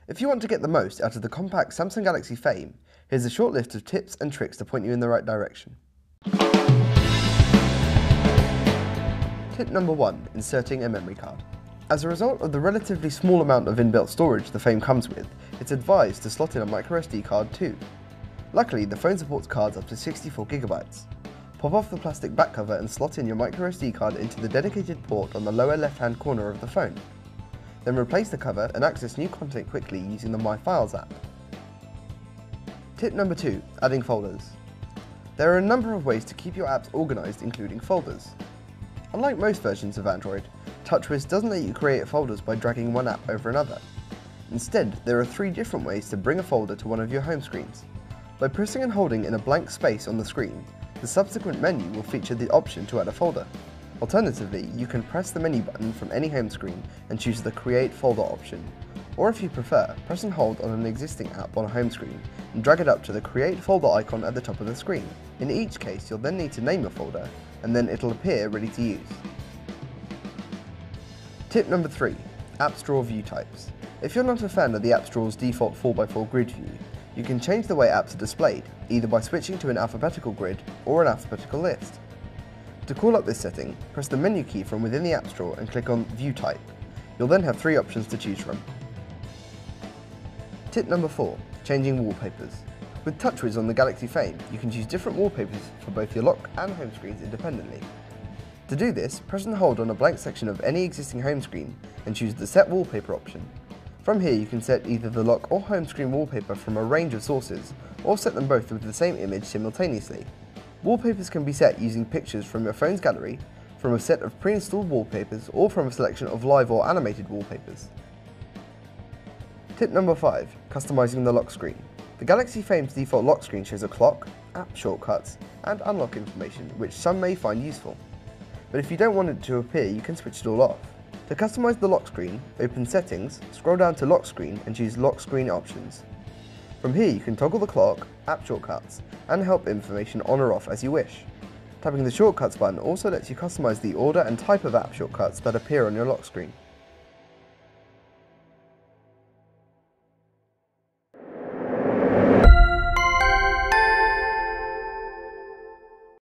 If you want to get the most out of the compact Samsung Galaxy fame, here's a short list of tips and tricks to point you in the right direction. Tip number 1. Inserting a memory card. As a result of the relatively small amount of inbuilt storage the Fame comes with, it's advised to slot in a microSD card too. Luckily, the phone supports cards up to 64GB. Pop off the plastic back cover and slot in your microSD card into the dedicated port on the lower left-hand corner of the phone. Then replace the cover and access new content quickly using the My Files app. Tip number 2. Adding folders. There are a number of ways to keep your apps organised, including folders. Unlike most versions of Android, TouchWiz doesn't let you create folders by dragging one app over another. Instead, there are 3 different ways to bring a folder to one of your home screens. By pressing and holding in a blank space on the screen, the subsequent menu will feature the option to add a folder. Alternatively, you can press the menu button from any home screen and choose the Create Folder option. Or if you prefer, press and hold on an existing app on a home screen and drag it up to the Create Folder icon at the top of the screen. In each case, you'll then need to name your folder, and then it'll appear ready to use. Tip number 3. Apps Drawer View Types. If you're not a fan of the Apps Drawer's default 4x4 grid view, you can change the way apps are displayed, either by switching to an alphabetical grid or an alphabetical list. To call up this setting, press the menu key from within the Apps Drawer and click on View Type. You'll then have 3 options to choose from. Tip number 4. Changing wallpapers. With TouchWiz on the Galaxy Fame, you can choose different wallpapers for both your lock and home screens independently. To do this, press and hold on a blank section of any existing home screen and choose the Set Wallpaper option. From here you can set either the lock or home screen wallpaper from a range of sources, or set them both with the same image simultaneously. Wallpapers can be set using pictures from your phone's gallery, from a set of pre-installed wallpapers, or from a selection of live or animated wallpapers. Tip number 5. Customizing the lock screen. The Galaxy Fame's default lock screen shows a clock, app shortcuts, and unlock information, which some may find useful. But if you don't want it to appear, you can switch it all off. To customize the lock screen, open Settings, scroll down to Lock Screen and choose Lock Screen Options. From here you can toggle the clock, app shortcuts, and help information on or off as you wish. Tapping the Shortcuts button also lets you customize the order and type of app shortcuts that appear on your lock screen.